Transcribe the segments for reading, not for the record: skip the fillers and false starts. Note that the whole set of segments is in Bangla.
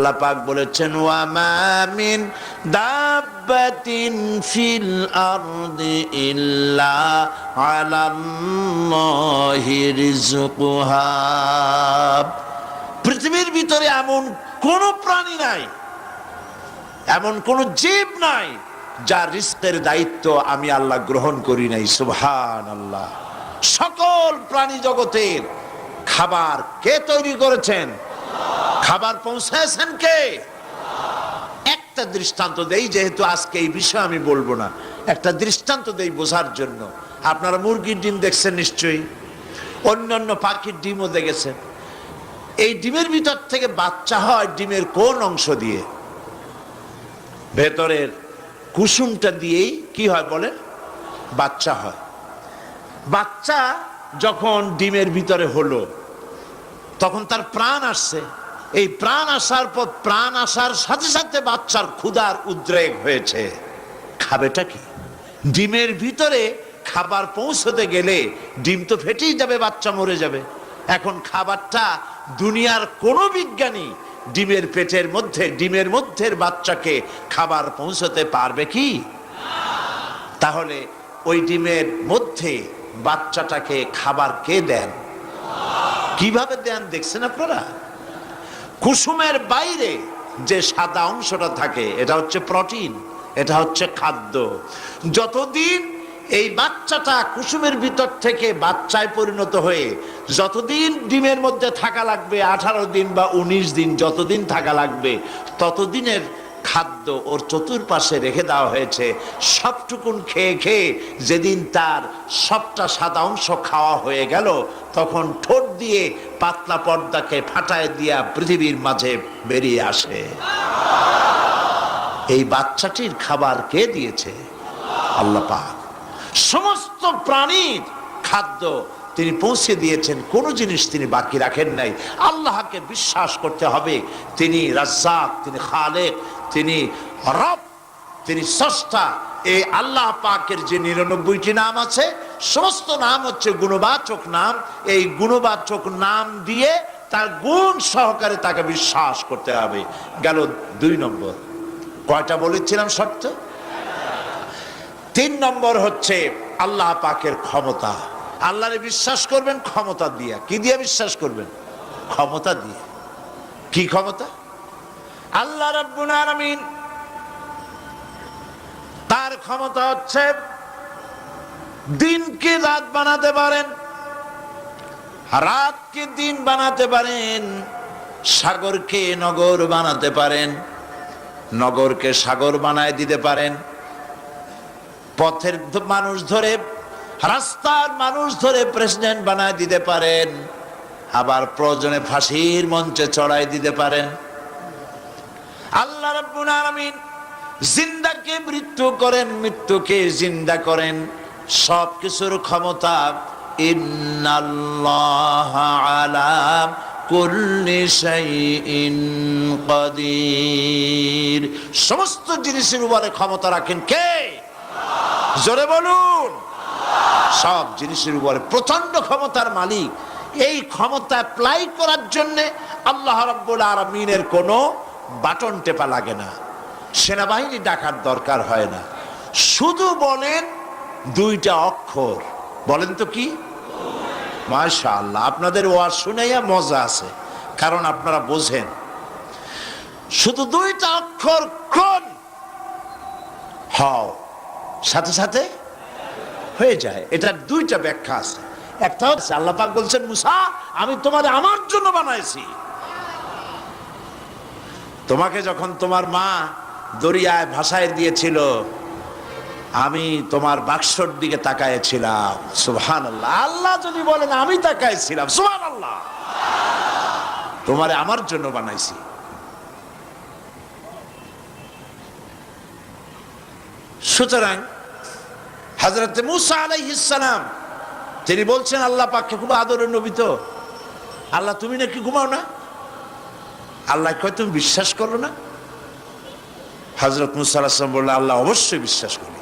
আল্লাহ পাক বলেছেন ওয়া মা মিন দাব্বাতিন ফিল আরদি ইল্লা আলাল্লাহি রিজকুহা। পৃথিবীর ভিতরে এমন কোন প্রাণী নাই, এমন কোন জীব নাই যার রিজকের দায়িত্ব আমি আল্লাহ গ্রহণ করি নাই। সুবহানাল্লাহ। সকল প্রাণী জগতের খাবার কে তৈরি করেছেন? খাবার পৌঁছায়ছেন কে? একটা দৃষ্টান্ত দেই, যেহেতু আজকে এই বিষয় আমি বলবো না, একটা দৃষ্টান্ত দেই বোঝার জন্য। আপনারা মুরগির ডিম দেখছেন নিশ্চয়ই, অন্যান্য পাখির ডিমও দেখেছেন। এই ডিমের ভিতর থেকে বাচ্চা হয় ডিমের কোন অংশ দিয়ে? ভেতরের কুসুমটা দিয়েই কি হয় বলে? বাচ্চা হয়। বাচ্চা যখন ডিমের ভিতরে হলো তখন তার প্রাণ আসছে। এই প্রাণ আসার পর, প্রাণ আসার সাথে সাথে বাচ্চার ক্ষুধার উদ্রেক হয়েছে। খাবেটা কি? ডিমের ভিতরে খাবার পৌঁছতে গেলে ডিম তো ফেটেই যাবে, বাচ্চা মরে যাবে। এখন খাবারটা দুনিয়ার কোনো বিজ্ঞানী ডিমের পেটের মধ্যে, ডিমের মধ্যের বাচ্চাকে খাবার পৌঁছতে পারবে কি? তাহলে ওই ডিমের মধ্যে বাচ্চাটাকে খাবার কে দেন? কিভাবে দেন দেখছেন আপনারা? কুসুমের বাইরে যে সাদা অংশটা থাকে এটা হচ্ছে প্রোটিন, এটা হচ্ছে খাদ্য। যতদিন এই বাচ্চাটা কুসুমের ভিতর থেকে বাচ্চায় পরিণত হয়ে যতদিন ডিমের মধ্যে থাকা লাগবে, 18 দিন বা 19 দিন, যতদিন থাকা লাগবে ততদিনের খাদ্য ওর চতুর্পাশে রেখে দেওয়া হয়েছে। সবটুকুন খেয়ে খেয়ে যেদিন তার সবটা সাদা অংশ খাওয়া হয়ে গেল, তখন ঠোঁট দিয়ে পাতলা পর্দাকে ফাটায় দিয়া পৃথিবীর মাঝে বেরিয়ে আসে। এই বাচ্চাটির খাবার কে দিয়েছে? আল্লাহ পাক। সমস্ত প্রাণীর খাদ্য তিনি পৌঁছে দিয়েছেন, কোনো জিনিস তিনি বাকি রাখেন নাই। আল্লাহকে বিশ্বাস করতে হবে, তিনি রাজ্জাক, তিনি খালেক, তিনি রব, তিনি স্রষ্টা। এই আল্লাহ পাকের যে 99টি নাম আছে, সমস্ত নাম হচ্ছে গুণবাচক নাম। এই গুণবাচক নাম দিয়ে তার গুণ সহকারে তাকে বিশ্বাস করতে হবে। গেল 2 নম্বর। কয়টা বলেছিলাম শর্ত? 3 নম্বর হচ্ছে আল্লাহ পাকের ক্ষমতা। আল্লাহরে বিশ্বাস করবেন ক্ষমতা দিয়ে। কি দিয়ে বিশ্বাস করবেন? ক্ষমতা দিয়ে। কি ক্ষমতা? আল্লাহ রাব্বুল আলামিন, তার ক্ষমতা হচ্ছে দিনকে রাত বানাতে পারেন, রাতকে দিন বানাতে পারেন, সাগরকে নগর বানাতে পারেন, নগরকে সাগর বানায় দিতে পারেন, পথের মানুষ ধরে, রাস্তার মানুষ ধরে প্রেসিডেন্ট বানায় দিতে পারেন, আবার প্রয়োজনে ফাঁসির মঞ্চে চড়াই দিতে পারেন। আল্লাহ রাব্বুল আলামিন জিন্দাকে মৃত্যু করেন, মৃত্যুকে জিন্দা করেন। সব কিছুর ক্ষমতা। ইন্নাল্লাহা আলা কুল্লি শাইইন কাদির। সমস্ত জিনিসের উপরে ক্ষমতা রাখেন কে? জোরে বলুন। সব জিনিসের উপরে প্রচন্ড ক্ষমতার মালিক। এই ক্ষমতা অ্যাপ্লাই করার জন্য আল্লাহ রাব্বুল আলামিনের কোনো বাটন টেপা লাগে না, সেনাবাহিনী ডাকার দরকার হয় না। শুধু বলেন 2টা অক্ষর। বলেন তো কি? মাশাআল্লাহ। আপনাদের ওয়াজ শুনাইয়া মজা আছে, কারণ আপনারা বোঝেন। শুধু 2টা অক্ষর, কোন হও, সাথে সাথে হয়ে যায়। এটার 2টা ব্যাখ্যা আছে। একটা হচ্ছে আল্লাহ পাক বলছেন, মুসা আমি তোমারে আমার জন্য বানাইছি। তোমাকে যখন তোমার মা দরিয়ায় ভাসায় দিয়েছিল, আমি তোমার বাক্সর দিকে তাকাইছিলাম। সুবহানাল্লাহ। আল্লাহ যদি বলেন আমি তাকাইছিলাম, সুবহানাল্লাহ। তোমারে আমার জন্য বানাইছি। সুতরাং হযরত মুসা আলাইহিস সালাম তিনি বলছেন, আল্লাহ পাককে খুব আদরের নবী তো, আল্লাহ তুমি নাকি ঘুমাও না? আল্লাহ কয় তুমি বিশ্বাস করো না? হযরত মুসা আলাইহিস সালাম বললেন, আল্লাহ অবশ্যই বিশ্বাস করি,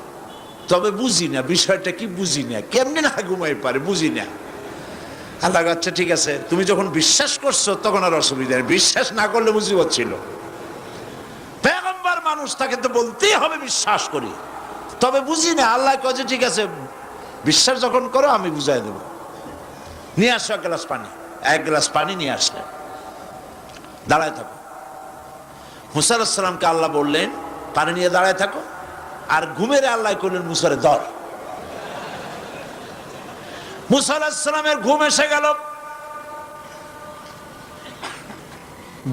তবে বুঝি না বিষয়টা কি, বুঝি না কেমনে না ঘুমাই পারে, বুঝি না। আল্লাহ আচ্ছা ঠিক আছে, তুমি যখন বিশ্বাস করছো তখন আর অসুবিধা নেই, বিশ্বাস না করলে মুসিবত ছিল। আবার মানুষ, তাকে তো বলতেই হবে বিশ্বাস করি। তবে বুঝি না, আল্লাহ কয়ে ঠিক আছে বিশ্বাস যখন করো আমি বুঝাই দেবো। নিয়ে আসো এক গ্লাস পানি। এক গ্লাস পানি নিয়ে আসলেন, দাঁড়ায় থাকো। মুসা আলাইহিস সালামকে আল্লাহ বললেন পানি নিয়ে দাঁড়ায় থাকো, আর ঘুমের আল্লাহ করলেন মুসারে ধর। মুসা আলাইহিস সালামের ঘুম এসে গেল।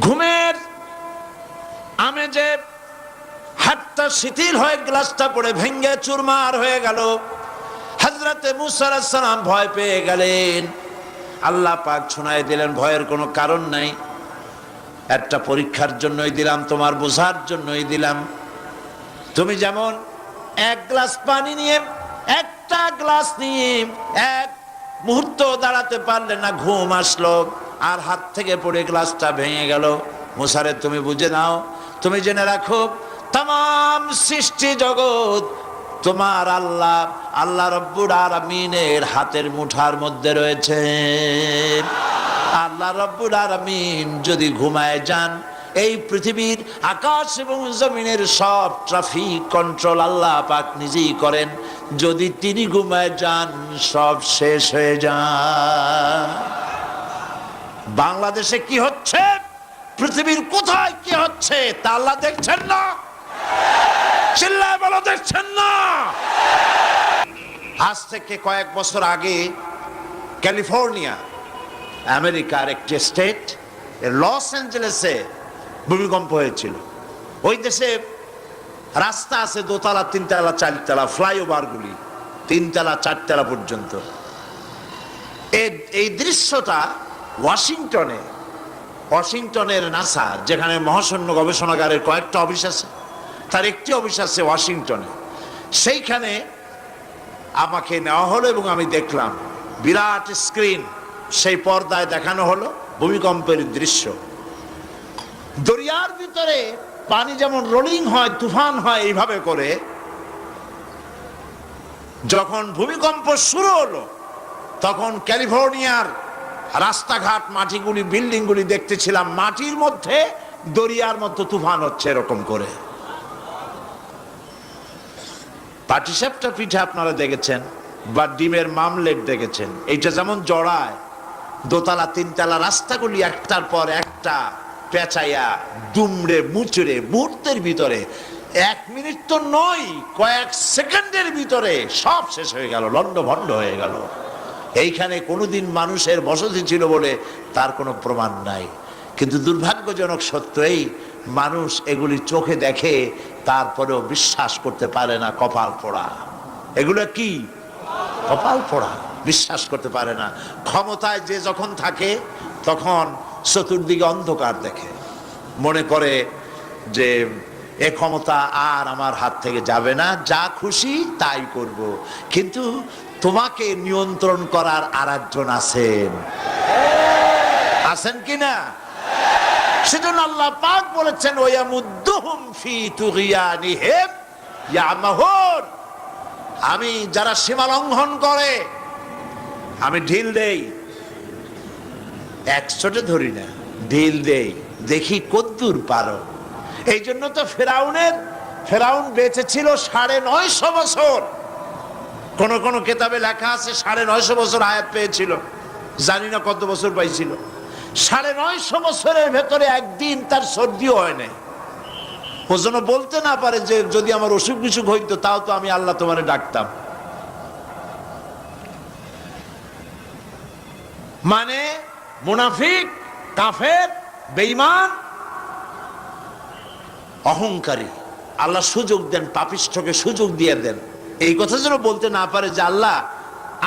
ঘুমের আমেজে হাতটা শিথিল হয়ে গ্লাসটা পড়ে ভেঙ্গে চুরমার হয়ে গেল। হযরতে মুসা আলাইহিস সালাম ভয় পেয়ে গেলেন। আল্লাহ পাক শোনায় দিলেন ভয়ের কোনো কারণ নাই, একটা পরীক্ষার জন্যই দিলাম, তোমার বোঝার জন্যই দিলাম। তুমি যেমন এক গ্লাস পানি নিয়ে, একটা গ্লাস নিয়ে এক মুহূর্ত দাঁড়াতে পারলে না, ঘুম আসলো আর হাত থেকে পড়ে গ্লাসটা ভেঙে গেল। মুসারে তুমি বুঝে নাও, তুমি জেনে রাখো তাম সৃষ্টি জগৎ তোমার আল্লাহ আল্লাহ রব্বুল আলামিনের হাতের মুঠার মধ্যে রয়েছে। আল্লাহ রব্বুল আলামিন যদি ঘুমায় যান, এই পৃথিবীর আকাশ এবং জমিনের সব ট্রাফিক কন্ট্রোল আল্লাহ পাক নিজেই করেন। যদি তিনি ঘুমায় যান, সব শেষ হয়ে যান। বাংলাদেশে কি হচ্ছে, পৃথিবীর কোথায় কি হচ্ছে তা আল্লাহ দেখছেন না? চিল্লায় বলো, দেখছেন না? আজ থেকে কয়েক বছর আগে ক্যালিফোর্নিয়া, আমেরিকার একটি স্টেট, লস অ্যাঞ্জেলেসে ভূমিকম্প হয়েছিল। ওই দেশে রাস্তা আছে দোতলা, তিনতলা, চারতলা, ফ্লাইওভারগুলি তিনতলা চারতলা পর্যন্ত। এই দৃশ্যটা ওয়াশিংটনের নাসা, যেখানে মহাশূন্য গবেষণাগারের কয়েকটা অফিস আছে, তার একটি অফিস আছে ওয়াশিংটনে। সেইখানে আমাকে নেওয়া হলো এবং আমি দেখলাম বিরাট স্ক্রিন, সেই পর্দায় দেখানো হলো ভূমিকম্পের দৃশ্য। দরিয়ার ভিতরে পানি যেমন রোলিং হয়, তুফান হয়, এইভাবে করে যখন ভূমিকম্প শুরু হলো, তখন ক্যালিফোর্নিয়ার রাস্তাঘাট, মাটিগুলি, বিল্ডিংগুলি দেখতেছিলাম মাটির মধ্যে দরিয়ার মতো তুফান হচ্ছে এরকম করে। পাটিসাপটা পিঠা আপনারা দেখেছেন, বা ডিমের মামলেট দেখেছেন। এইটা যেমন জড়ায়, দোতলা তিনতলা রাস্তাগুলি একটার পর একটা পেঁচাইয়া দুমড়ে মুচড়ে মুহূর্তের ভিতরে, 1 মিনিট তো নয়, কয়েক সেকেন্ডের ভিতরে সব শেষ হয়ে গেল, লন্ডভন্ড হয়ে গেল। এইখানে কোনোদিন মানুষের বসতি ছিল বলে তার কোনো প্রমাণ নাই। কিন্তু দুর্ভাগ্যজনক সত্য, এই মানুষ এগুলি চোখে দেখে, তারপরেও বিশ্বাস করতে পারে না। কপাল পোড়া, এগুলো কি কপাল পোড়া, বিশ্বাস করতে পারে না। ক্ষমতায় যে যখন থাকে তখন চতুর্দিকে অন্ধকার দেখে, মনে করে যে এ ক্ষমতা আর আমার হাত থেকে যাবে না, যা খুশি তাই করব। কিন্তু তোমাকে নিয়ন্ত্রণ করার আরেকজন আছেন কিনা? সেজন্য আল্লাহ পাক বলেছেন ওয়ায়ামুদ্দুহুম ফি তুগয়ানিহিম ইয়ামাহুন, আমি যারা সীমা লঙ্ঘন করে আমি ঢিল দেই, একশোটে ধরি না, ঢিল দেই, দেখি কদ্দূর পারো। এই জন্য তো ফেরাউন বেঁচে ছিল 950 বছর। কোন কোন কিতাবে লেখা আছে 950 বছর হায়াত পেয়েছিল, জানি না কত বছর পাইছিল। 950 বছরের ভেতরে একদিন তার সর্দিও হয় নাই। ও যেন বলতে না পারে যে যদি আমার অসুখ বিসুখ হইতো তাও তো আমি আল্লাহ তোমারে ডাকতাম। মানে মুনাফিক, কাফের, বেঈমান, অহংকারী। আল্লাহ সুযোগ দেন, পাপিষ্ঠকে সুযোগ দিয়ে দেন। এই কথা যেন বলতে না পারে যে আল্লাহ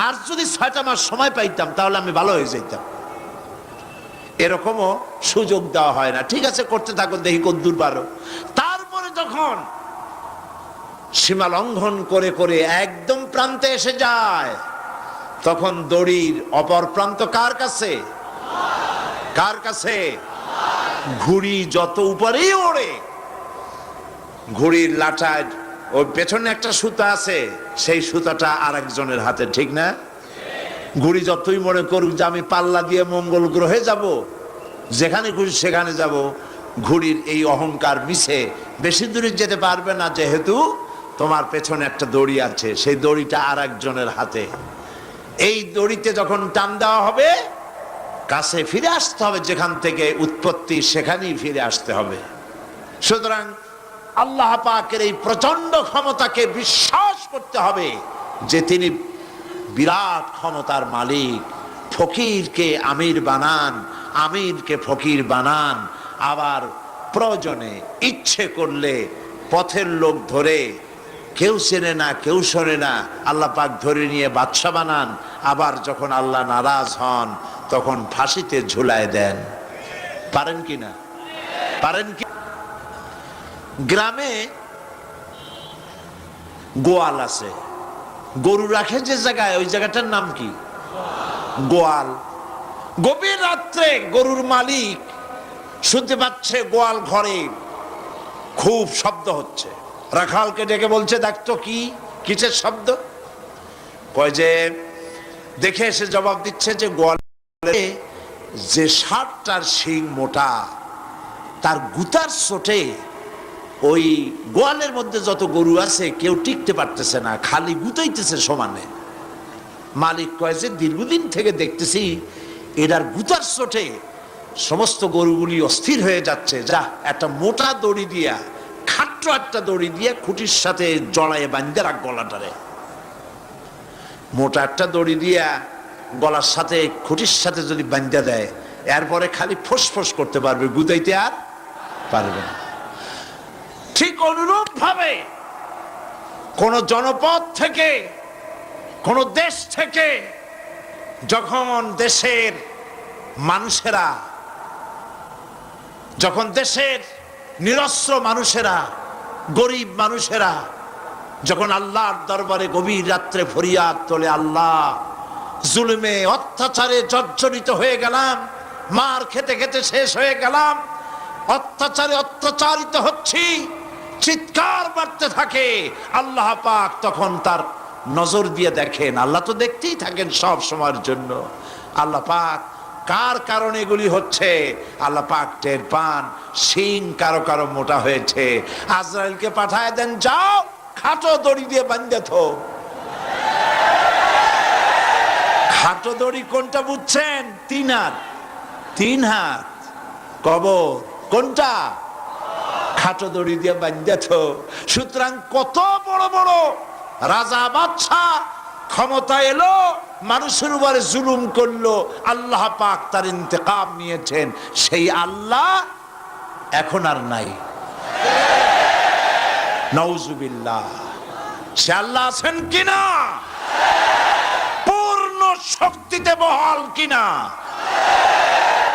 আর যদি 6টা মাস সময় পাইতাম তাহলে আমি ভালো হয়ে যেতাম। এরকমও সুযোগ দেওয়া হয় না। ঠিক আছে, করতে থাকো, দেখি কদ্দূর পারো। তারপরে যখন সীমা লঙ্ঘন করে করে একদম প্রান্তে এসে যায়, তখন দড়ির অপর প্রান্ত কার কাছে? কার কাছে? ঘুড়ি যত উপরেই ওড়ে, ঘুড়ির লাটায় ওই পেছনে একটা সুতা আছে, সেই সুতাটা আরেকজনের হাতে, ঠিক না? ঘুড়ি যতই মনে করুক যে আমি পাল্লা দিয়ে মঙ্গল গ্রহে যাব, যেখানে খুশি সেখানে যাব, ঘুড়ির এই অহংকার মিশে বেশি দূরে যেতে পারবে না, যেহেতু তোমার পেছনে একটা দড়ি আছে, সেই দড়িটা আর একজনের হাতে। এই দড়িতে যখন টান দেওয়া হবে, কাছে ফিরে আসতে হবে, যেখান থেকে উৎপত্তি সেখানেই ফিরে আসতে হবে। সুতরাং আল্লাহ পাকের এই প্রচন্ড ক্ষমতাকে বিশ্বাস করতে হবে যে তিনি বিরাট ক্ষমতার মালিক। ফকিরকে আমির বানান, আমিরকে ফকির বানান, আবার প্রয়োজনে ইচ্ছে করলে পথের লোক ধরে, কেউ চেনে না কেউ শোনে না, আল্লাহ পাক ধরে নিয়ে বাদশা বানান। আবার যখন আল্লাহ নারাজ হন তখন ফাঁসিতে ঝুলায় দেন। পারেন কি না? পারেন কি? গ্রামে গোয়াল আছে, গরু রাখে যে জায়গায়, ওই জায়গাটার নাম কি? গোয়াল। গভীর রাত্রে গরুর মালিক শুনতে পাচ্ছে গোয়াল ঘরে খুব শব্দ হচ্ছে। রাখালকে ডেকে বলছে, দেখতো কি কিসের শব্দ? কয় যে দেখে এসে জবাব দিচ্ছে যে গোয়ালে যে ষাটটার শিং মোটা, তার গুতার চোটে ওই গোয়ালের মধ্যে যত গরু আছে কেউ টিকতে পারতেছে না, খালি গুতাইতেছে সমানে। মালিক কয় যে দীর্ঘদিন থেকে দেখতেছি এটার গুতার চোটে সমস্ত গরুগুলি অস্থির হয়ে যাচ্ছে, যা একটা মোটা দড়ি দিয়া, খাট্ট একটা দড়ি দিয়ে খুঁটির সাথে জড়ায় বাঁধতে রাখ গলাটারে। মোটা একটা দড়ি দিয়া গলার সাথে খুঁটির সাথে যদি বাঁধতে দেয়, এরপরে খালি ফোঁস করতে পারবে, গুতাইতে আর পারবে না। ঠিক অনুরূপ ভাবে কোন জনপদ থেকে, কোন দেশ থেকে যখন দেশের মানুষেরা, যখন দেশের নিরস্ত্র মানুষেরা, গরিব মানুষেরা যখন আল্লাহর দরবারে গভীর রাত্রে ফরিয়াদ তোলে, আল্লাহ জুলুমে অত্যাচারে জর্জরিত হয়ে গেলাম, মার খেতে খেতে শেষ হয়ে গেলাম, অত্যাচারে অত্যাচারিত হচ্ছি, চিৎকার বাড়তে থাকে। আল্লাহ পাক তখন তার নজর দিয়ে দেখেন, আল্লাহ তো দেখতেই থাকেন সব সময়ের জন্য। আল্লাহ পাক কার কারণে এগুলি হচ্ছে আল্লাহ পাক টের পান। শিং কারো কারো মোটা হয়েছে, আজরাইলকে পাঠায় দেন, যাও খাটো দড়ি দিয়ে বাঁধে থো। খাটো দড়ি কোনটা বুঝছেন? 3 হাত, 3 হাত কবর কোনটা? খাটো দড়ি দিয়ে বাঁধে থো। সুতরাং কত বড় বড় রাজা বাদশাহ ক্ষমতা এলো, মানুষের উপরে জুলুম করলো, আল্লাহ পাক তার ইন্তেকাম নিয়েছেন। সেই আল্লাহ এখন আর নাই, নাউজুবিল্লাহ। সে আল্লাহ আছেন কিনা? পূর্ণ শক্তিতে বহাল কিনা?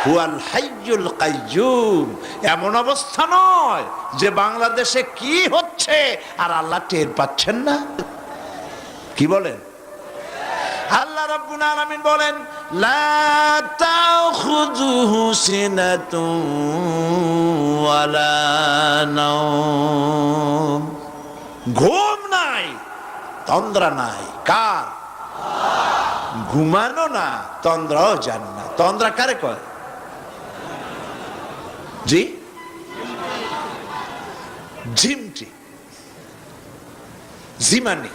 হুয়াল হাইয়ুল কাইয়্যুম। এমন অবস্থা নয় যে বাংলাদেশে কি হচ্ছে আর আল্লাহ টের পাচ্ছেন না। কি বলেন? আল্লাহ রাব্বুল আলামিন বলেন, লা তাখুযুহু সিনাতুন ওয়ালা নাওম। ঘুম নাই, তন্দ্রা নাই। কার? ঘুমানো না, তন্দ্রাও জান না। তন্দ্রা কারে কয়? জি, ঝিমটি, জিমানি,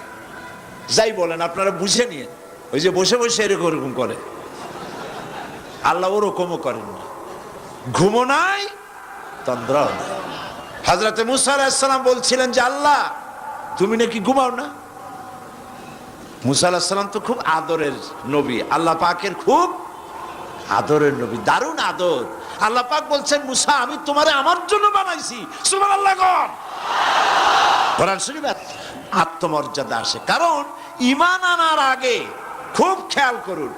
যাই বলেন আপনারা বুঝে নিয়ে। ওই যে বসে বসে এরকম করে, আল্লাহ ওরকমও করেন না। ঘুমো নাই, তন্দ্রাও নাই। হযরতে মুসা আলাইহিস সালাম বলছিলেন যে আল্লাহ তুমি নাকি ঘুমাও না। মুসা আলাইহিস সালাম তো খুব আদরের নবী, আল্লাহ পাকের খুব আদরের নবী, দারুণ আদর। আল্লাহ পাক বলছেন, মুসা আমি তোমারে আমার জন্য বানাইছি। সুবহানাল্লাহ। কোরআন শরীফে আত্মমর্যাদা আসে, কারণ ঈমান আনার আগে, খুব খেয়াল করুন,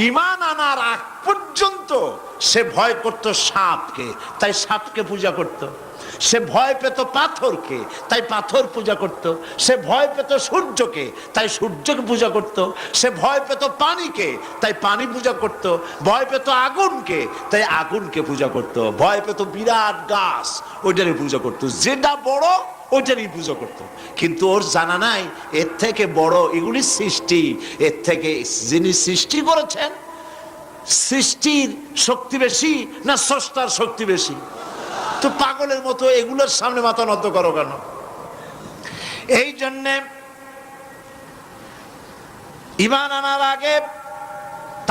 ঈমান আনার আগ পর্যন্ত সে ভয় করত সাপকে, তাই সাপকে পূজা করত। সে ভয় পেত পাথরকে, তাই পাথর পূজা করত। সে ভয় পেত সূর্যকে, তাই সূর্যকে পূজা করত। সে ভয় পেত পানিকে, তাই পানি পূজা করত। ভয় পেত আগুনকে, তাই আগুনকে পূজা করত। ভয় পেত বিরাট গাছ, ওইটারই পূজা করত। যেটা বড় ওইটারই পূজা করত। কিন্তু ওর জানা নাই এর থেকে বড় এগুলি সৃষ্টি, এর থেকে যিনি সৃষ্টি করেছেন, সৃষ্টির শক্তি বেশি না স্রষ্টার শক্তি বেশি? তো পাগলের মতো এগুলোর সামনে মাথা নত করো কেন? এই জন্যে ঈমান আনার আগে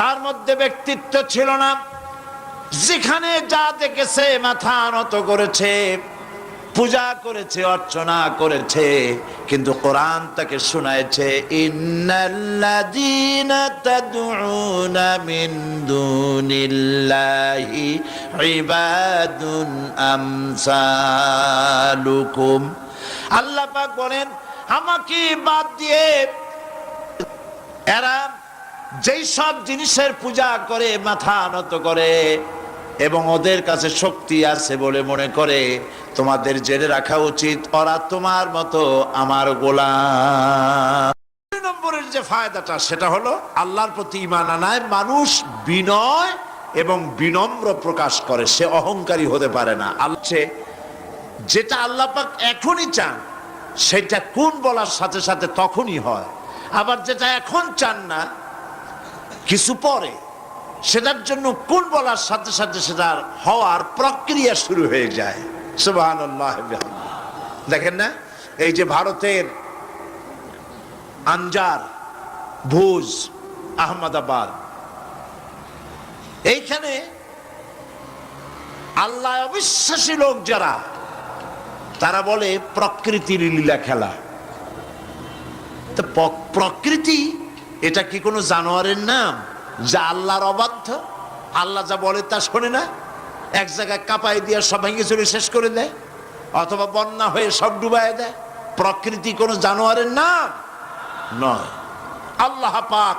তার মধ্যে ব্যক্তিত্ব ছিল না। যেখানে যা দেখেছে মাথা নত করেছে, পূজা করেছে, অর্চনা করেছে, কিন্তু কোরআন তাকে শোনায়ছে ইন্নাল্লাযীনা তাদউনা মিন দুনিল্লাহি ইবাদুন আমসালুকুম। আল্লাহ পাক বলেন, আমাকে বাদ দিয়ে এরা যেই সব জিনিসের পূজা করে, মাথা নত করে এবং ওদের কাছে শক্তি আছে বলে মনে করে, তোমাদের জেনে রাখা উচিত ওরা তোমার মতো আমার গোলাম। দুই নম্বরের যে ফায়দাটা সেটা হলো আল্লাহর প্রতি ঈমান আনায় মানুষ বিনয় এবং বিনম্র প্রকাশ করে, সে অহংকারী হতে পারে না। যেটা আল্লাহ পাক এখনই চান সেটা কোন বলার সাথে সাথে তখনই হয়, আবার যেটা এখন চান না কিছু পরে, সেটার জন্য কোন বলার সাথে সাথে সেটার হওয়ার প্রক্রিয়া শুরু হয়ে যায়। সুবহানাল্লাহ। দেখেন না, এই যে ভারতের আনজার, ভুজ, আহমদাবাদ, এইখানে আল্লাহ অবিশ্বাসী লোক যারা, তারা বলে প্রকৃতির লীলা খেলা। তো প্রকৃতি এটা কি কোনো জানোয়ারের নাম যা আল্লাহর অবাধ্য? আল্লাহ যা বলে তা শোনে না, এক জায়গায় কাঁপাই দিয়ে সব ভেঙে চুরে শেষ করে দেয়, অথবা বন্যা হয়ে সব ডুবাই দেয়। প্রকৃতি কোনো জানোয়ারের নাম নয়। আল্লাহ পাক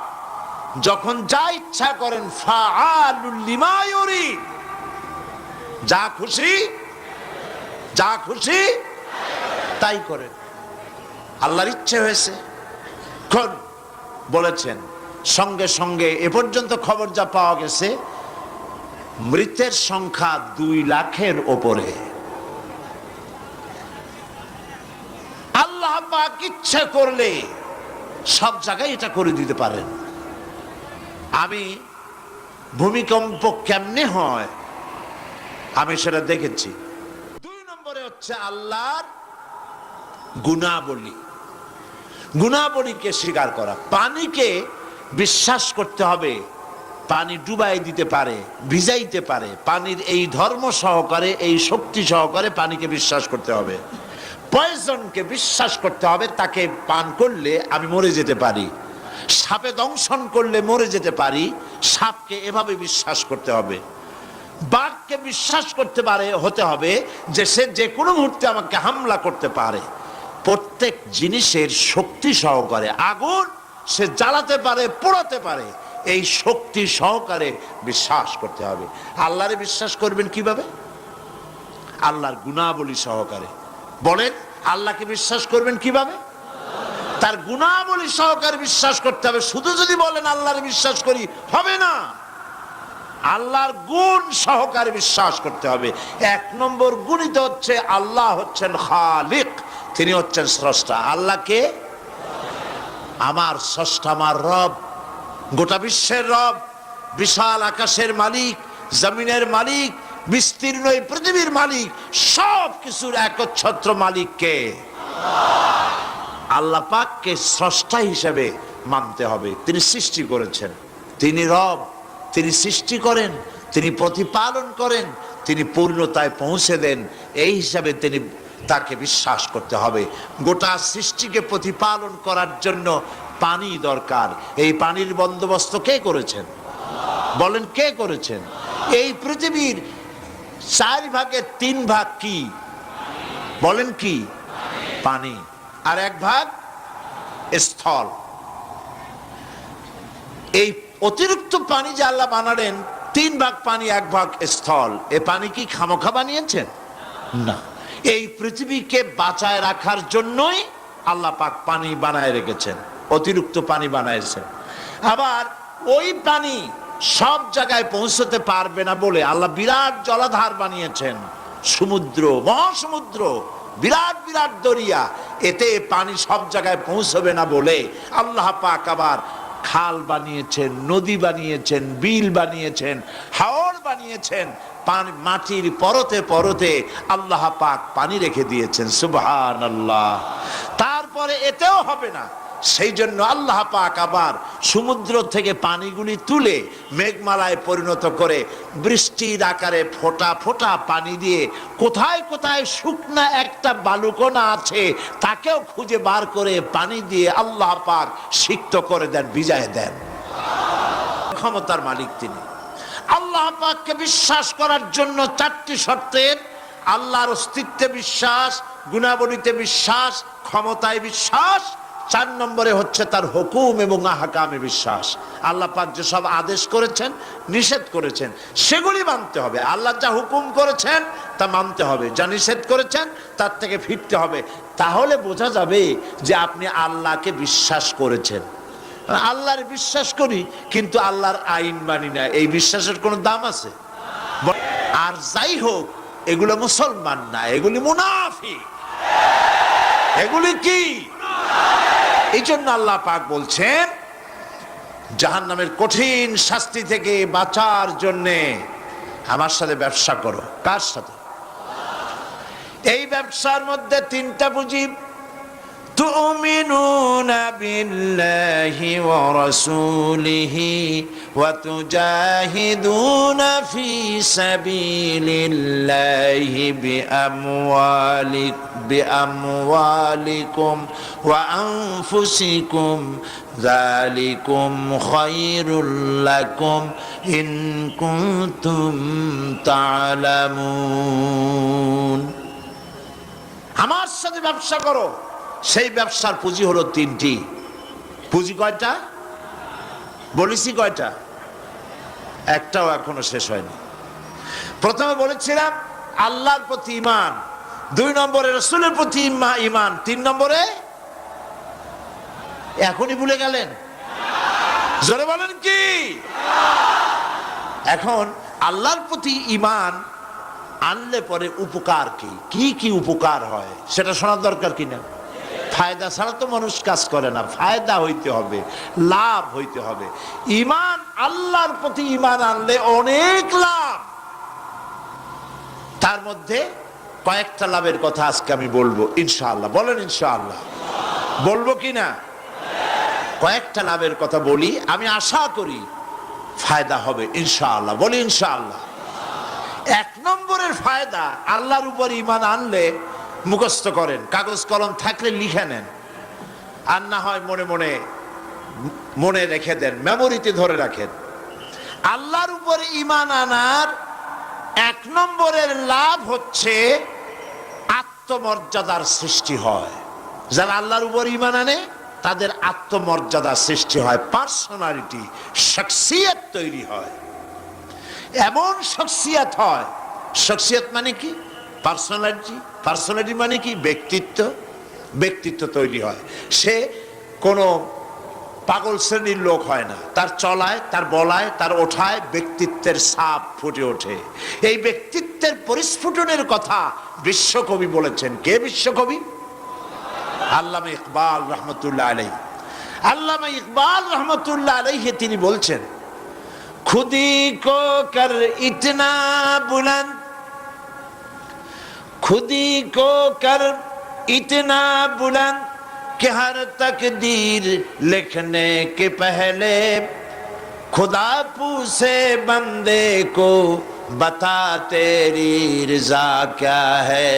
যখন যা ইচ্ছা করেন, ফাআলুল লিমা ইউরিদ, যা খুশি তাই করেন। আল্লাহর ইচ্ছে হয়েছে বলেছেন। সঙ্গে সঙ্গে এ পর্যন্ত খবর যা পাওয়া গেছে, মৃতের সংখ্যা 2 লাখের ওপরে। আল্লাহ পাক ইচ্ছে করলে সব জায়গায় এটা করে দিতে পারেন। আমি ভূমিকম্প কেমনে হয় আমি সেটা দেখেছি। 2 নম্বরে হচ্ছে আল্লাহর গুণাবলীকে স্বীকার করা। পানিকে বিশ্বাস করতে হবে, পানি ডুবাই দিতে পারে, ভিজাইতে পারে। পানির এই ধর্ম সহকারে, এই শক্তি সহকারে পানিকে বিশ্বাস করতে হবে। পয়জনকে বিশ্বাস করতে হবে, তাকে পান করলে আমি মরে যেতে পারি। সাপে দংশন করলে মরে যেতে পারি, সাপকে এভাবে বিশ্বাস করতে হবে। বাঘকে বিশ্বাস করতে হতে হবে যে সে যে কোনো মুহূর্তে আমাকে হামলা করতে পারে। প্রত্যেক জিনিসের শক্তি সহকারে, আগুন সে জ্বালাতে পারে, পোড়াতে পারে, এই শক্তি সহকারে বিশ্বাস করতে হবে। আল্লাহরে বিশ্বাস করবেন কিভাবে? আল্লাহর গুণাবলী সহকারে। বলেন, আল্লাহকে বিশ্বাস করবেন কিভাবে? তার গুণাবলী সহকারে বিশ্বাস করতে হবে। শুধু যদি বলেন আল্লাহরে বিশ্বাস করি, হবে না। আল্লাহর গুণ সহকারে বিশ্বাস করতে হবে। 1 নম্বর গুণিত হচ্ছে আল্লাহ হচ্ছেন খালিক, তিনি হচ্ছেন স্রষ্টা। আল্লাহকে আমার স্রষ্টা, আমার রব, গোটা বিশ্বের রব, বিশাল আকাশের মালিক, জমিনের মালিক, বিস্তীর্ণ এই পৃথিবীর মালিক, সব কিছুর একচ্ছত্র মালিককে আল্লাহ পাককে স্রষ্টা হিসেবে মানতে হবে। তিনি সৃষ্টি করেছেন, তিনি রব, তিনি সৃষ্টি করেন, তিনি প্রতিপালন করেন, তিনি পূর্ণতায় পৌঁছে দেন। এই হিসাবে তাকে বিশ্বাস করতে হবে। গোটা সৃষ্টিকে প্রতিপালন করার জন্য পানি দরকার। এই পানির বন্দোবস্ত কে করেছেন? বলেন, কে করেছেন? এই পৃথিবীর 4 ভাগের 3 ভাগ কি? বলেন কি? পানি। আর 1 ভাগ স্থল। এই অতিরিক্ত পানি যে আল্লাহ বানালেন, 3 ভাগ পানি, 1 ভাগ স্থল। এ পানি কি খামোখা বানিয়েছেন? না, এই পৃথিবীকে বাঁচায় রাখার জন্যই আল্লাহ পাক পানি বানায় রেখেছেন, অতিরিক্ত পানি বানাইছেন। আবার ওই পানি সব জায়গায় পৌঁছতে পারবে না বলে আল্লাহ বিরাট জলাধার বানিয়েছেন, সমুদ্র, মহাসমুদ্র, বিরাট বিরাট দরিয়া। এতে পানি সব জায়গায় পৌঁছবে না বলে আল্লাহ পাক আবার খাল বানিয়েছেন, নদী বানিয়েছেন, বিল বানিয়েছেন, হাওর বানিয়েছেন, মাটির পরতে পরতে আল্লাহ পাক পানি রেখে দিয়েছেন। সুবহানাল্লাহ। তারপরে এতেও হবে না, সেই জন্য আল্লাহ পাক আবার সমুদ্র থেকে পানিগুলি তুলে মেঘমালায় পরিণত করে বৃষ্টির আকারে ফোঁটা ফোঁটা পানি দিয়ে কোথায় কোথায় শুকনা একটা বালুকণা আছে তাকেও খুঁজে বার করে পানি দিয়ে আল্লাহ পাক সিক্ত করে দেন, ভিজায় দেন। ক্ষমতার মালিক তিনি। আল্লাহ পাককে বিশ্বাস করার জন্য 4টি শর্তের: আল্লাহর অস্তিত্বে বিশ্বাস, গুণাবলীতে বিশ্বাস, ক্ষমতায় বিশ্বাস, 4 নম্বরে হচ্ছে তার হুকুম এবং আহকামে বিশ্বাস। আল্লাহ পাক যে সব আদেশ করেছেন, নিষেধ করেছেন, সেগুলি মানতে হবে। আল্লাহ যা হুকুম করেছেন তা মানতে হবে, যা নিষেধ করেছেন তার থেকে ফিরতে হবে। তাহলে বোঝা যাবে যে আপনি আল্লাহকে বিশ্বাস করেছেন। আল্লাহর বিশ্বাস করি কিন্তু আল্লাহর আইন মানি না, এই বিশ্বাসের কোনো দাম আছে? আর যাই হোক, এগুলো মুসলমান না, এগুলি মুনাফিক। এগুলি কি? এই জন্য আল্লাহ পাক বলছেন জাহান্নামের কঠিন শাস্তি থেকে বাঁচার জন্য আমার সাথে ব্যবসা করো। কার সাথে? এই ব্যবসার মধ্যে 3টা পুঁজি: তুমিনুনা বিল্লাহি ওয়া রাসূলিহি ওয়া তুজাহিদুনা ফি সাবিলিল্লাহি বিআমওয়ালিকুম ওয়া আনফুসিকুম যালিকুম খায়রুল লাকুম ইন কুনতুম তা'লামুন। আমার সাথে ব্যবসা করো। সেই ব্যবসার পুঁজি হলো 3টি। পুঁজি কয়টা বলেছি? কয়টা? একটাও এখনো শেষ হয়নি। প্রথমে বলেছিলাম আল্লাহর প্রতি ঈমান, 2 নম্বরে রাসূলের প্রতি ঈমান, 3 নম্বরে এখনই ভুলে গেলেন? জোরে বলেন কি? এখন আল্লাহর প্রতি ঈমান আনলে পরে উপকার কি কি কি উপকার হয় সেটা শোনার দরকার কিনা? ফায়দা ছাড়া তো মানুষ কাজ করে না, ফায়দা হইতে হবে, লাভ হইতে হবে। ঈমান, আল্লাহর প্রতি ঈমান আনলে অনেক লাভ। তার মধ্যে কয়েকটা লাভের কথা আজকে আমি বলবো ইনশাআল্লাহ। বলেন ইনশাআল্লাহ। বলবো কিনা? কয়েকটা লাভের কথা বলি, আমি আশা করি ফায়দা হবে ইনশাআল্লাহ। বলি ইনশাআল্লাহ। 1 নম্বরের ফায়দা, আল্লাহর উপর ঈমান আনলে মুখস্থ করেন, কাগজ কলম থাকলে লিখে নেন, আর না হয় মনে মনে মনে রেখে দেন, মেমোরিতে ধরে রাখেন। আল্লাহর উপর ঈমান আনার 1 নম্বরের লাভ হচ্ছে আত্মমর্যাদার সৃষ্টি হয়। যারা আল্লাহর উপর ঈমান আনে তাদের আত্মমর্যাদার সৃষ্টি হয়, পার্সোনালিটি, শখসিয়ত তৈরি হয়। এমন শখসিয়ত হয়, শখসিয়ত মানে কি? পার্সোনালিটি। পার্সোনালিটি মানে কি? ব্যক্তিত্ব। ব্যক্তিত্ব তৈরি হয়। সে কোনো পাগল শ্রেণীর লোক হয় না, তার চলায়, তার বলায়, তার ওঠায় ব্যক্তিত্বের ছাপ ফুটে ওঠে। এই ব্যক্তিত্বের পরিস্ফুটনের কথা বিশ্বকবি বলেছেন। কে বিশ্বকবি? আল্লামা ইকবাল রহমতুল্লাহ আলাইহি। আল্লামা ইকবাল রহমতুল্লাহ আলাইহি তিনি বলছেন, খুদি কো কর ইতনা বুলন্দ, खुदी को कर इतना बुलंद कि हर तकदीर लिखने के पहले खुदा पूछे बंदे को बता तेरी रजा क्या है।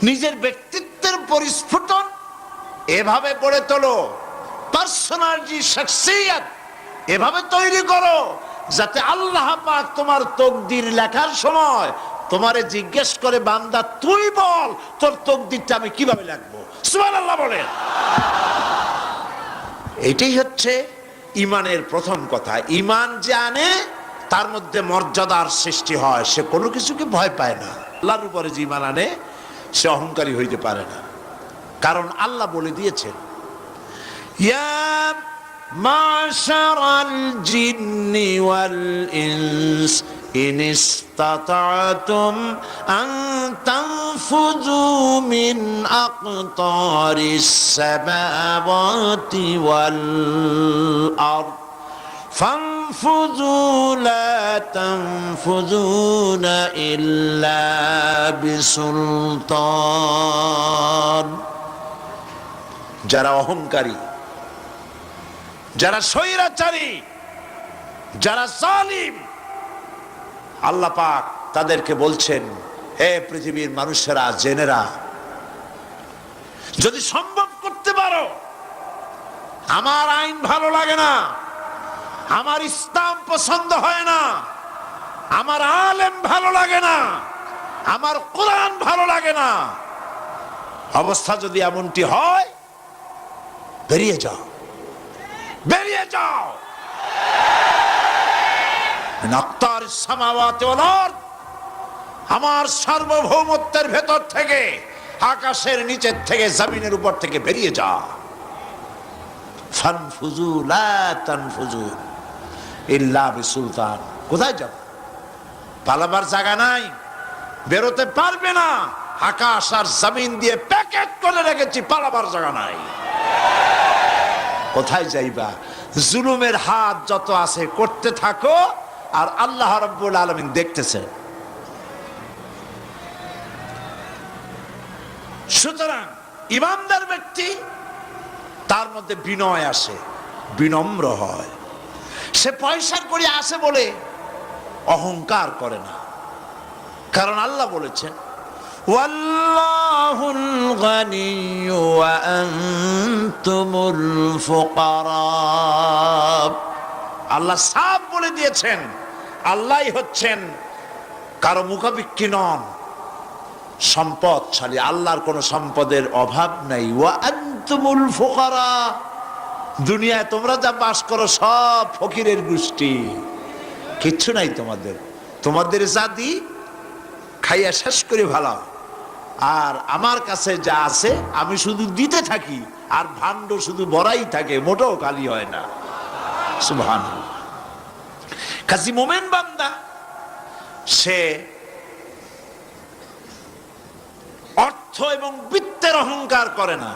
নিজের ব্যক্তিত্বের পরিস্ফুটন এভাবে গড়ে তোলো, পার্সোনালিটি, শখসিয়ত এভাবে তৈরি করো যাতে আল্লাহ পাক তোমার তকদির লেখার সময় তোমারে জিজ্ঞেস করে, বান্দা তুই বল তোর তকদিরটা আমি কিভাবে লিখবো। সুবহানাল্লাহ বলেন। এটাই হচ্ছে ঈমানের প্রথম কথা। ঈমান যে আনে তার মধ্যে মর্যাদার সৃষ্টি হয়, সে কোনো কিছুকে ভয় পায় না। আল্লাহর উপরে যে ঈমান আনে সে অহংকারী হইতে পারে না, কারণ আল্লাহ বলে দিয়েছেন, ইয়া معشر الجن والإنس إن استطعتم أن تنفذوا من أقطار السماوات والأرض فانفذوا لا تنفذون إلا بسلطان যারা অহংকারী, যারা স্বৈরাচারী, যারা জালিম, আল্লাহ পাক তাদেরকে বলছেন, হে পৃথিবীর মানুষেরা, জেনেরা, যদি সম্ভব করতে পারো, আমার আইন ভালো লাগে না, আমার ইসলাম পছন্দ হয় না, আমার আলেম ভালো লাগে না, আমার কোরআন ভালো লাগে না, অবস্থা যদি এমনটি হয়, বেরিয়ে যাও, বেরিয়ে যাও। নাক্তার সামাওয়াতি ওয়াল আরদ, আমার সার্বভৌমত্বের ভেতর থেকে, আকাশের নিচের থেকে, জমিনের উপর থেকে বেরিয়ে যা। ফানফুজু লা তানফুজু ইল্লা বিসুলতান। কোথায় যাব? পালাবার জায়গা নাই, বেরোতে পারবে না। আকাশ আর জমিন দিয়ে প্যাকেট করে রেখেছি, পালাবার জায়গা নাই। কোথায় যাইবা? জুলুমের হাত যত আছে করতে থাকো, আর আল্লাহ রাব্বুল আলামিন দেখতেছেন। সুতরাং ইমানদার ব্যক্তি, তার মধ্যে বিনয় আসে, বিনম্র হয়। সে পয়সা করে আসে বলে অহংকার করে না, কারণ আল্লাহ বলেছেন, ওয়াল্লাহুল গানিয়্যু ওয়া আনতুমুল ফুকারা। আল্লাহ সাফ বলে দিয়েছেন, আল্লাহই হচ্ছেন, কারো মুখাপেক্ষী নন, সম্পদশালী। আল্লাহর কোন সম্পদের অভাব নাই। ওয়া আনতুমুল ফুকারা, দুনিয়ায় তোমরা যা বাস করো সব ফকিরের গোষ্ঠী, কিচ্ছু নাই তোমাদের। তোমাদের জাতি খাইয়া শেষ করে ভালো, আর আমার কাছে যা আছে আমি শুধু দিতে থাকি, আর ভাণ্ড শুধু ভরাই থাকে, মোটেও খালি হয় না। সুবহানাল্লাহ। কাজী মোমেন বান্দা সে অর্থ এবং বিত্তের অহংকার করে না,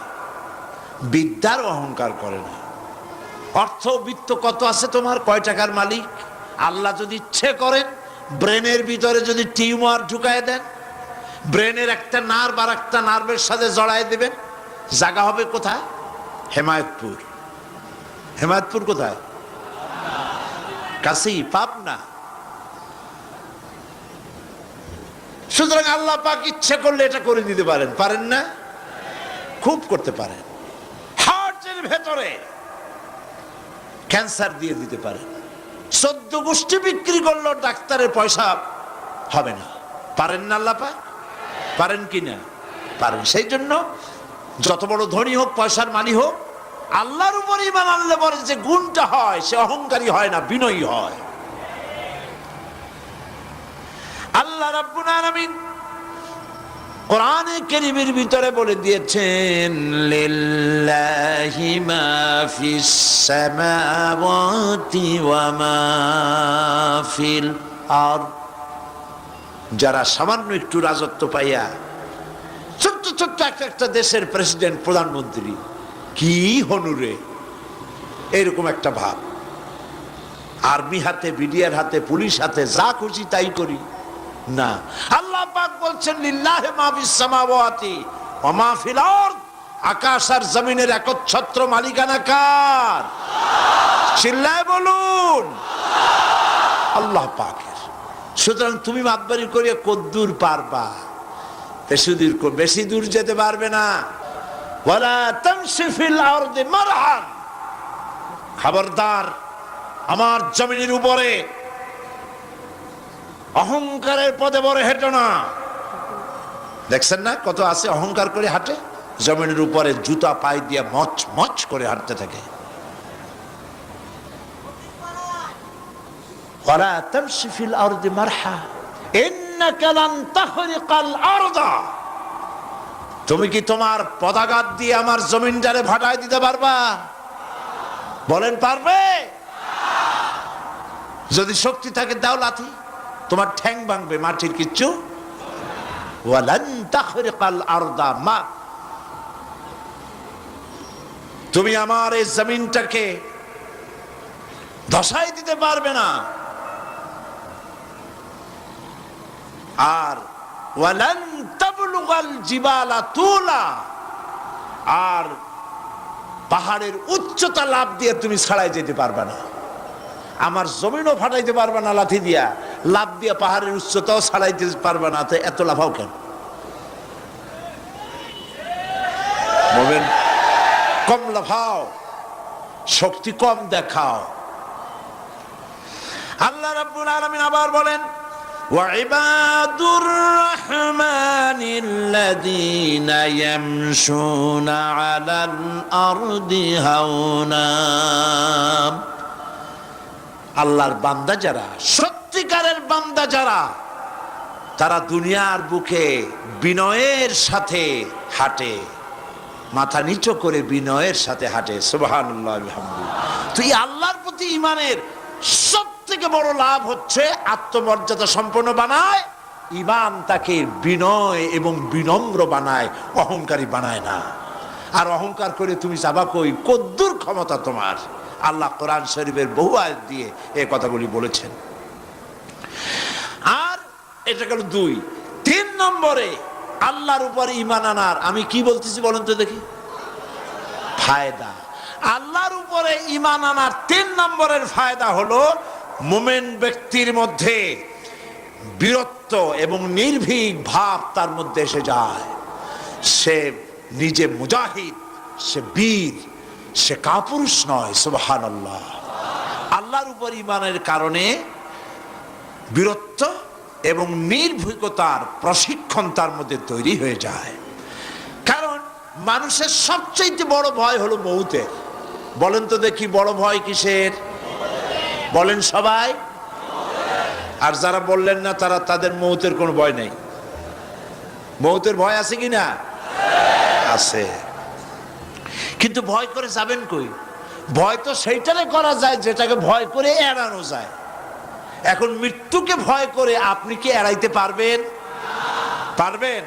বিদ্যার অহংকার করে না। অর্থ বিত্ত কত আছে তোমার, কয় টাকার মালিক? আল্লাহ যদি ইচ্ছে করেন, ব্রেনের ভিতরে যদি টিউমার ঢুকায় দেন, ব্রেনের একটা নার্ভ আর একটা নার্ভের সাথে জড়ায় দেবেন, জায়গা হবে কোথায়? হেমায়তপুর। হেমায়তপুর কোথায়? কাছেই, পাবনা। সুতরাং আল্লাহ পাক ইচ্ছে করলে এটা করে দিতে পারেন, পারেন না? খুব করতে পারেন। হার্টের ভেতরে ক্যান্সার দিয়ে দিতে পারেন। 14 গোষ্ঠী বিক্রি করলো, ডাক্তারের পয়সা হবে না, পারেন না আল্লাহ পাক? পারেন কি না? পারেন। সেই জন্য যত বড় ধনী হোক, পয়সার মালিক হোক, আল্লাহর উপর ঈমান আনলে পরে যে গুণটা হয়, সে অহংকারী হয় না, বিনয়ী হয়। আল্লাহ রাব্বুল আলামিন কোরআনে কারীমের ভিতরে বলে দিয়েছেন, লিল্লাহি মা ফিস সামাওয়াতি ওয়া মা ফিল আরদ। যারা সামান্য একটু রাজত্ব পাইয়া, ছোট্ট ছোট্ট একটা দেশের প্রেসিডেন্ট, প্রধানমন্ত্রী, কি হনুরে, এরকম একটা ভাব। আর্মি হাতে, বিডিআর হাতে, পুলিশ হাতে, যা খুশি তাই করি না। আল্লাহ পাক বলছেন, লিল্লাহি মা ফিস সামাওয়াতি ওয়া মা ফিল আরদ। আকাশ আর জমিনের একচ্ছত্র মালিকানা কার? চিল্লায় বলুন, আল্লাহ পাকের। সুতরাং তুমি মাতবাড়ি করিয়া কদ্দূর পারবা? বেশি দূর যেতে পারবে না। ওয়ালা তামশি ফিল আরদি মারহান। খবরদার, আমার জমিনের উপরে অহংকারের পদে বড় হেঁটো না। দেখছেন না কত আছে অহংকার করে হাঁটে, জমিনের উপরে জুতা পায়ে দিয়ে মচ মচ করে হাঁটতে থাকে। ওয়ালা তামশি ফিল আরদি মারহা ইন্নাকা লান তাখরিকাল আরদা। তুমি কি তোমার পদাঘাত দিয়ে আমার জমিনটারে ভাটায় দিতে পারবা? বলেন, পারবে? যদি শক্তি থাকে দাও লাথি, তোমার ঠ্যাং ভাঙবে, মাটির কিচ্ছু। ওয়ালান তাখরিকাল আরদা মা, তুমি আমার এই জমিনটাকে ধসাই দিতে পারবে না। আর ওয়ালান তাবলুগাল জিবালা তুলা, আর পাহাড়ের উচ্চতা লাফ দিয়ে তুমি ছাড়াই যেতে পারবে না। আমার জমিনও ফাটাইতে পারবে না লাথি দিয়া, লাফ দিয়ে পাহাড়ের উচ্চতাও ছাড়াইতে পারবে না। তো এত লাফাও কেন? বলবেন কম লাফাও, শক্তি কম দেখাও। আল্লাহ রাব্বুল আলামিন আবার বলেন ওয়াইবাদুর রাহমানিল্লাযীনা ইয়ামশুনা আলাল আরদি হাওনা। আল্লাহর বান্দা যারা, সত্যিকারের বান্দা যারা, তারা দুনিয়ার বুকে বিনয়ের সাথে হাঁটে, মাথা নিচু করে বিনয়ের সাথে হাঁটে। সুবহানাল্লাহ বিহামদিহি। তো এই আল্লাহর প্রতি ঈমানের সব থেকে বড় লাভ হচ্ছে আত্মমর্যাদা সম্পন্ন বানায়। ঈমান তাকে বিনয় এবং বিনম্র বানায়, অহংকারী বানায় না। আর অহংকার করে তুমি যাবা কই? কদ্দুর ক্ষমতা তোমার? আল্লাহ কোরআন শরীফের বহু আয়াত দিয়ে এই কথাগুলি বলেছেন। আর এটা গেল 2। 3 নম্বরে আল্লাহর উপর ঈমান আনার, আমি কি বলতেছি বলেন তো দেখি, ফায়দা। আল্লাহর উপরে ঈমান আনার 3 নম্বরের ফায়দা হলো মুমিন ব্যক্তির মধ্যে বীরত্ব এবং নির্ভীক ভাব তার মধ্যে এসে যায়। সে নিজে মুজাহিদ, সে বীর, সে কাপুরুষ নয়। সুবহানাল্লাহ। আল্লাহর উপর ঈমানের কারণে বীরত্ব এবং নির্ভীকতার প্রশিক্ষণ তার মধ্যে তৈরি হয়ে যায়। কারণ মানুষের সবচেয়ে বড় ভয় হলো মৌতের। বলেন তো দেখি, বড় ভয় কিসের? বলেন সবাই। আর যারা বললেন না তারা, তাদের মৌতের কোনো ভয় নেই। মৌতের ভয় আছে কি না? আছে। কিন্তু ভয় করে যাবেন কই? ভয় তো সেইটারে করা যায় যেটাকে ভয় করে এড়ানো যায়। এখন মৃত্যুকে ভয় করে আপনি কি এড়াইতে পারবেন? পারবেন?